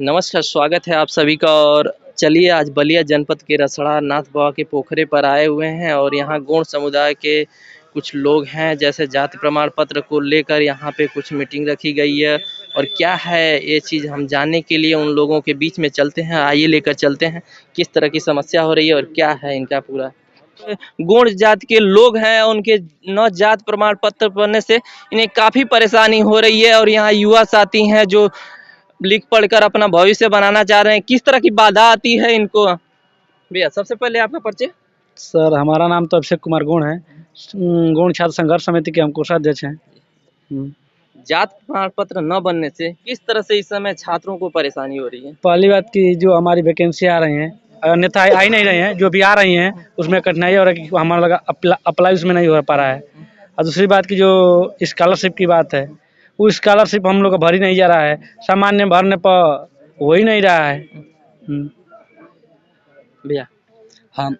नमस्कार, स्वागत है आप सभी का। और चलिए आज बलिया जनपद के रसड़ा नाथ बाबा के पोखरे पर आए हुए हैं और यहाँ गौड़ समुदाय के कुछ लोग हैं। जैसे जाति प्रमाण पत्र को लेकर यहाँ पे कुछ मीटिंग रखी गई है और क्या है ये चीज़ हम जानने के लिए उन लोगों के बीच में चलते हैं। आइए लेकर चलते हैं किस तरह की समस्या हो रही है और क्या है इनका पूरा। गौड़ जाति के लोग हैं, उनके न जात प्रमाण पत्र बनने से इन्हें काफ़ी परेशानी हो रही है और यहाँ युवा साथी हैं जो लिख पढ़कर अपना भविष्य बनाना चाह रहे हैं। किस तरह की बाधा आती है इनको? भैया सबसे पहले आपका परिचय। सर, हमारा नाम तो अभिषेक कुमार गोंड है। गोंड छात्र संघर्ष समिति के हम कोषाध्यक्ष हैं। जात प्रमाण पत्र न बनने से किस तरह से इस समय छात्रों को परेशानी हो रही है? पहली बात की जो हमारी वैकेंसी आ रही हैं, अन्यथा आ ही नहीं रही हैं, जो भी आ रही हैं उसमें कठिनाई हो रही है कि हमारा लगा अप्लाई उसमें नहीं हो पा रहा है। और दूसरी बात की जो स्कॉलरशिप की बात है, वो स्कॉलरशिप हम लोग का भर ही नहीं जा रहा है। सामान्य भरने पर हो ही नहीं रहा है। भैया हाँ,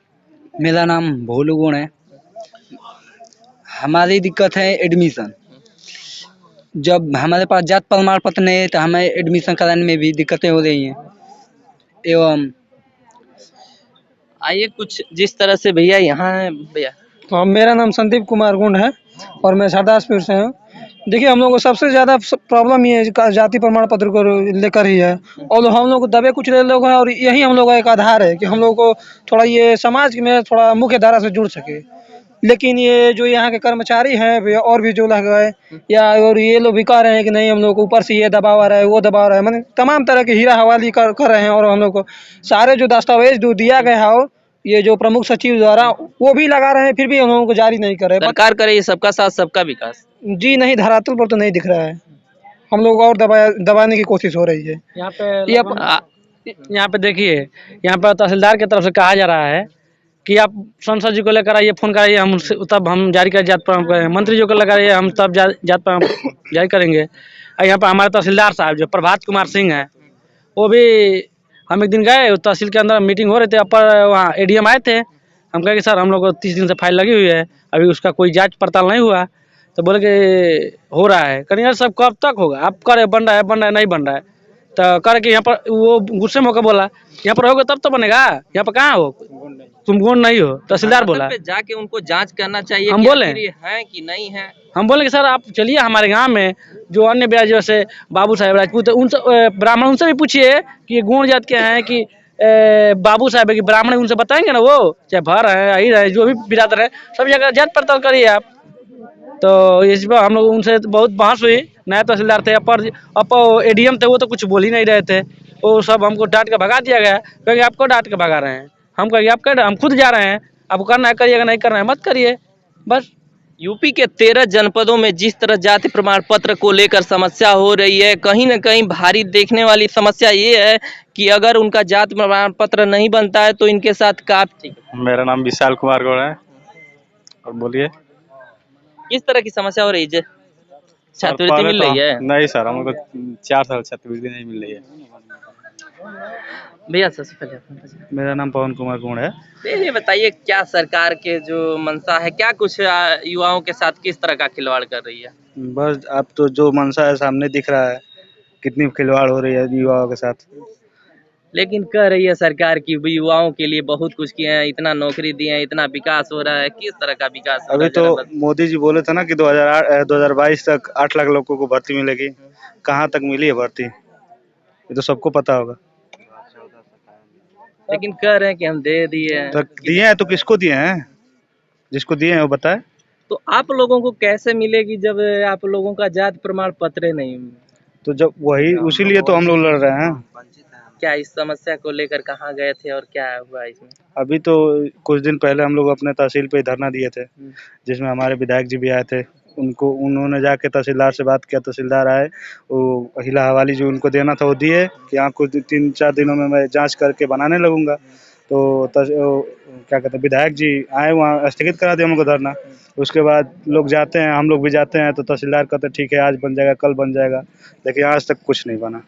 मेरा नाम भोलू गुण है। हमारी दिक्कत है एडमिशन। जब हमारे पास जात प्रमाण पत्र नहीं है तो हमें एडमिशन कराने में भी दिक्कतें हो रही हैं। एवं आइए कुछ जिस तरह से भैया यहाँ है। भैया हाँ, मेरा नाम संदीप कुमार गुंड है और मैं सरदासपुर से हूँ। देखिए, हम लोग को सबसे ज़्यादा प्रॉब्लम ये जाति प्रमाण पत्र को लेकर ही है और हम लोग दबे कुचले लोग हैं और यही हम लोग का एक आधार है कि हम लोग को थोड़ा ये समाज में थोड़ा मुख्य धारा से जुड़ सके। लेकिन ये जो यहाँ के कर्मचारी हैं और भी जो लग गए या और ये लोग भी कह रहे हैं कि नहीं, हम लोग को ऊपर से ये दबाव आ रहा है, वो दबाव आ रहा है, मतलब तमाम तरह की हीरा हवाली कर रहे हैं। और हम लोग को सारे जो दस्तावेज जो दिया गया है और ये जो प्रमुख सचिव द्वारा वो भी लगा रहे हैं, फिर भी हम लोगों को जारी नहीं कर रहे। सरकार करे ये सबका साथ सबका विकास। जी नहीं, धरातल पर तो नहीं दिख रहा है। हम लोग और दबाने की कोशिश हो रही है। यहाँ पे देखिए, यहाँ पर तहसीलदार की तरफ से कहा जा रहा है कि आप संसद जी को लेकर आइए, फोन कराइए, हम तब हम जारी कर जात प्रमाण करेंगे। मंत्री जी को लगाइए, हम तब जात प्रमाण जारी करेंगे। और यहाँ पर हमारे तहसीलदार साहब जो प्रभात कुमार सिंह हैं, वो भी हम एक दिन गए तहसील के अंदर, मीटिंग हो रहे थे, अपर वहाँ एडीएम आए थे। हम कहे कि सर हम लोग को 30 दिन से फाइल लगी हुई है, अभी उसका कोई जांच पड़ताल नहीं हुआ। तो बोले कि हो रहा है। कहीं यार सब कब तक होगा? आप करे बन रहा है नहीं बन रहा है। तो कर के यहाँ पर वो गुस्से में होकर बोला यहाँ पर होगा तब तो बनेगा, यहाँ पर कहाँ हो तुम, गुण नहीं हो। तहसीलदार बोला जाके उनको जांच करना चाहिए। हम बोले है कि नहीं है। हम बोले कि सर आप चलिए हमारे गांव में जो अन्य ब्याज जैसे बाबू साहेब राजपूत उनसे ब्राह्मण, उनसे भी पूछिए कि ये गुण जात के हैं कि बाबू साहेब है कि ब्राह्मण, उनसे बताएंगे ना। वो चाहे भर है अहिर है, जो भी बिरादर है, सब जगह जात पड़ताल करिए आप। तो इस पर हम लोग उनसे बहुत बहस हुई। नए तहसीलदार थे, अपर एडीएम थे, वो तो कुछ बोल ही नहीं रहे थे। वो सब हमको डांट के भगा दिया गया, क्योंकि आपको डांट के भगा रहे हैं। हम कहिए आप कर, हम खुद जा रहे हैं, आपको करना है करिएगा, नहीं करना है मत करिए बस। यूपी के 13 जनपदों में जिस तरह जाति प्रमाण पत्र को लेकर समस्या हो रही है, कहीं न कहीं भारी देखने वाली समस्या ये है कि अगर उनका जाति प्रमाण पत्र नहीं बनता है तो इनके साथ काफी। मेरा नाम विशाल कुमार गौड़ है। और बोलिए किस तरह की समस्या हो रही है? छात्रवृत्ति मिल रही है? नहीं सर, हमको 4 साल छात्रवृत्ति नहीं मिल रही है। भैया सबसे पहले मेरा नाम पवन कुमार गुण है। ये बताइए क्या सरकार के जो मंशा है, क्या कुछ युवाओं के साथ किस तरह का खिलवाड़ कर रही है? बस अब तो जो मंशा है सामने दिख रहा है, कितनी खिलवाड़ हो रही है युवाओं के साथ। लेकिन कह रही है सरकार की युवाओं के लिए बहुत कुछ किए हैं, इतना नौकरी दिए हैं, इतना विकास हो रहा है। किस तरह का विकास? अभी तो मोदी जी बोले थे ना कि 2022 तक 8 लाख लोगों को भर्ती मिलेगी। कहाँ तक मिली है भर्ती, ये तो सबको पता होगा। लेकिन कह रहे हैं कि हम दे दिए हैं। तो दिए हैं तो किसको दिए हैं? जिसको दिए हैं वो बताए। तो आप लोगों को कैसे मिलेगी जब आप लोगों का जाति प्रमाण पत्र नहीं? तो जब वही उसी लिए तो हम लोग लड़ रहे हैं। क्या इस समस्या को लेकर कहाँ गए थे और क्या हुआ इसमें? अभी तो कुछ दिन पहले हम लोग अपने तहसील पे धरना दिए थे, जिसमें हमारे विधायक जी भी आए थे। उन्होंने जाके तहसीलदार से बात किया, तहसीलदार आए, वो हिला हवाली जो उनको देना था वो दिए कि हाँ कुछ 3-4 दिनों में मैं जांच करके बनाने लगूंगा। तो क्या कहते हैं, विधायक जी आए, वहाँ स्थगित करा दिया हमको धरना। उसके बाद लोग जाते हैं, हम लोग भी जाते हैं, तो तहसीलदार कहते ठीक है आज बन जाएगा, कल बन जाएगा, लेकिन आज तक कुछ नहीं बना।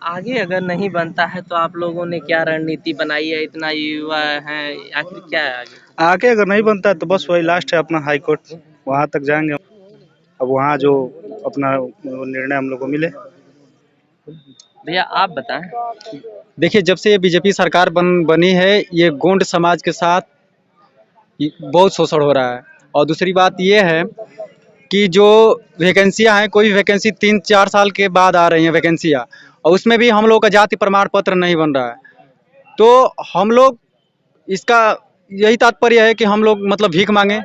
आगे अगर नहीं बनता है तो आप लोगों ने क्या रणनीति बनाई है? इतना युवा है, आखिर क्या है आगे अगर नहीं बनता है तो बस वही लास्ट है अपना हाई कोर्ट, वहाँ तक जाएंगे। अब वहाँ जो अपना निर्णय हम लोग को मिले भैया आप बताएं। देखिए, जब से ये बीजेपी सरकार बनी है, ये गोंड समाज के साथ बहुत शोषण हो रहा है। और दूसरी बात ये है कि जो वैकेंसियां हैं, कोई वैकेंसी 3-4 साल के बाद आ रही हैं वैकेंसियां, और उसमें भी हम लोग का जाति प्रमाण पत्र नहीं बन रहा है। तो हम लोग इसका यही तात्पर्य है कि हम लोग मतलब भीख मांगे,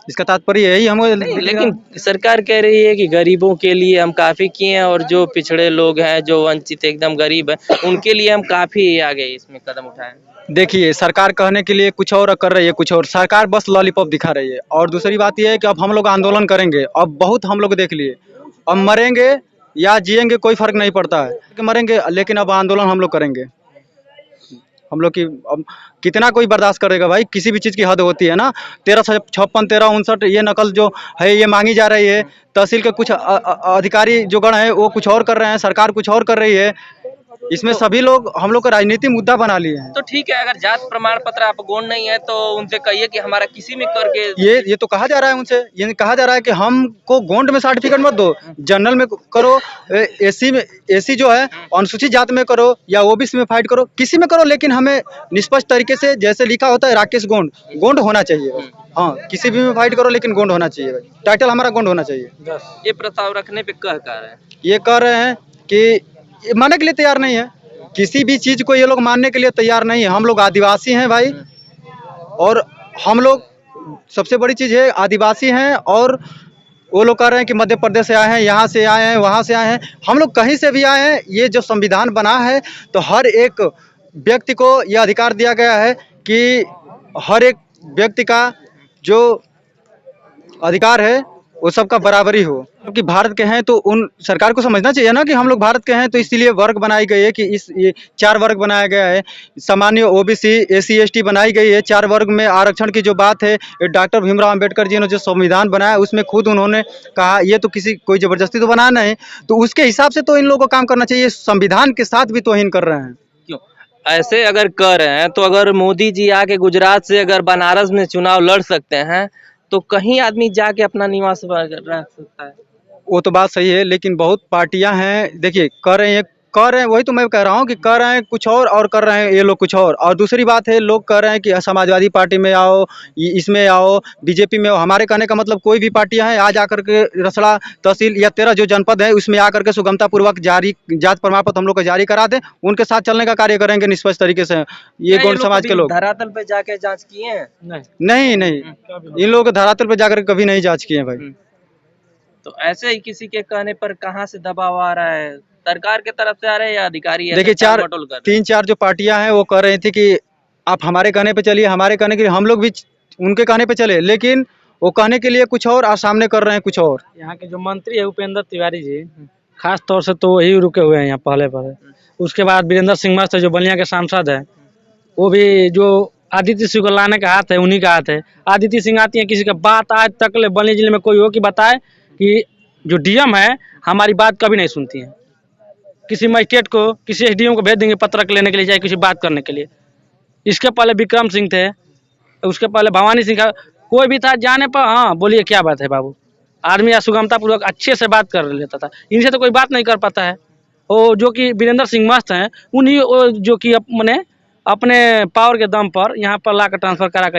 इसका तात्पर्य यही हम। लेकिन सरकार कह रही है कि गरीबों के लिए हम काफी किए हैं और जो पिछड़े लोग हैं, जो वंचित एकदम गरीब है, उनके लिए हम काफी आगे इसमें कदम उठाए। देखिए, सरकार कहने के लिए कुछ और कर रही है, कुछ और। सरकार बस लॉलीपॉप दिखा रही है। और दूसरी बात यह है कि अब हम लोग आंदोलन करेंगे। अब बहुत हम लोग देख लिए, अब मरेंगे या जिएंगे कोई फर्क नहीं पड़ता है कि मरेंगे, लेकिन अब आंदोलन हम लोग करेंगे। हम लोग की अब कितना कोई बर्दाश्त करेगा भाई, किसी भी चीज़ की हद होती है ना। 1356, 1359 ये नकल जो है ये मांगी जा रही है। तहसील के कुछ अधिकारी जो गण है वो कुछ और कर रहे हैं, सरकार कुछ और कर रही है। इसमें सभी लोग हम लोग का राजनीतिक मुद्दा बना लिए हैं। तो ठीक है, अगर जात प्रमाण पत्र आप गोंड नहीं है तो उनसे कहिए कि हमारा किसी में करके। ये तो कहा जा रहा है उनसे, ये कहा जा रहा है कि हमको गोंड में सर्टिफिकेट मत दो, जनरल में करो, एसी में, एसी जो है अनुसूचित जात में करो या ओबीसी में फाइट करो, किसी में करो, लेकिन हमें निष्पक्ष तरीके से जैसे लिखा होता है राकेश गोंड, गोंड होना चाहिए। हाँ, किसी भी में फाइट करो लेकिन गोंड होना चाहिए भाई, टाइटल हमारा गोंड होना चाहिए। ये प्रस्ताव रखने पे कह रहे हैं, ये कह रहे हैं कि ये मानने के लिए तैयार नहीं है, किसी भी चीज को ये लोग मानने के लिए तैयार नहीं है। हम लोग आदिवासी हैं भाई, और हम लोग सबसे बड़ी चीज है आदिवासी हैं। और वो लोग कह रहे हैं कि मध्य प्रदेश से आए हैं, यहाँ से आए हैं, वहाँ से आए हैं, हम लोग कहीं से भी आए हैं। ये जो संविधान बना है तो हर एक व्यक्ति को यह अधिकार दिया गया है कि हर एक व्यक्ति का जो अधिकार है वो सबका बराबरी हो। क्योंकि भारत के हैं तो उन सरकार को समझना चाहिए ना कि हम लोग भारत के हैं, तो इसलिए वर्ग बनाई गई है कि ये 4 वर्ग बनाया गया है। सामान्य ओबीसी, एसी, एसटी बनाई गई है। 4 वर्ग में आरक्षण की जो बात है, डॉक्टर भीमराव अंबेडकर जी ने जो संविधान बनाया उसमें खुद उन्होंने कहा, ये तो किसी कोई जबरदस्ती तो बनाया नहीं, तो उसके हिसाब से तो इन लोगों को काम करना चाहिए। संविधान के साथ भी तौहीन कर रहे हैं। क्यों ऐसे अगर कर रहे हैं तो अगर मोदी जी आके गुजरात से अगर बनारस में चुनाव लड़ सकते हैं तो कहीं आदमी जाके अपना निवास रख सकता है। वो तो बात सही है, लेकिन बहुत पार्टियां हैं, देखिए कर रहे हैं, वही तो मैं कह रहा हूँ कि कर रहे हैं कुछ और कर रहे हैं ये लोग कुछ और दूसरी बात है, लोग कह रहे हैं कि समाजवादी पार्टी में आओ, इसमें आओ, बीजेपी में आओ। हमारे कहने का मतलब कोई भी पार्टियां हैं, आज आकर के रसड़ा तहसील या 13 जो जनपद है उसमें आकर के सुगमता पूर्वक जारी जात प्रमाण पत्र हम लोग को जारी करा दें, उनके साथ चलने का कार्य करेंगे निष्पक्ष तरीके से। ये गोंड समाज के लोग धरातल पे जाके जांच किए हैं? नहीं, इन लोगों को धरातल पे जाकर कभी नहीं जांच किए भाई। तो ऐसे ही किसी के कहने पर कहाँ से दबाव आ रहा है? सरकार के तरफ से आ रहे हैं या अधिकारी? देखिए 3-4 जो पार्टियां हैं वो कह रही थी कि आप हमारे कहने पे चलिए, हमारे कहने के लिए हम लोग भी उनके कहने पे चले, लेकिन वो कहने के लिए कुछ और सामने कर रहे हैं कुछ और। यहाँ के जो मंत्री है उपेंद्र तिवारी जी, खास तौर से तो वही रुके हुए हैं यहाँ पहले। उसके बाद वीरेंद्र सिंह मस्त जो बलिया के सांसद है, वो भी जो आदित्य सिंह को लाने का हाथ है उन्हीं का हाथ है। आदित्य सिंह आती है, किसी का बात आज तक ले बलिया जिले में कोई हो कि बताए कि जो डीएम है हमारी बात कभी नहीं सुनती है। किसी मजिस्ट्रेट को, किसी एसडीएम को भेज देंगे पत्रक लेने के लिए, चाहे किसी बात करने के लिए। इसके पहले विक्रम सिंह थे, उसके पहले भवानी सिंह का कोई भी था, जाने पर हाँ बोलिए क्या बात है बाबू, आदमी या सुगमता पूर्वक अच्छे से बात कर लेता था। इनसे तो कोई बात नहीं कर पाता है। वो जो कि वीरेंद्र सिंह मस्त हैं, उन्हीं जो कि अपने पावर के दम पर यहाँ पर ला कर ट्रांसफर करा कर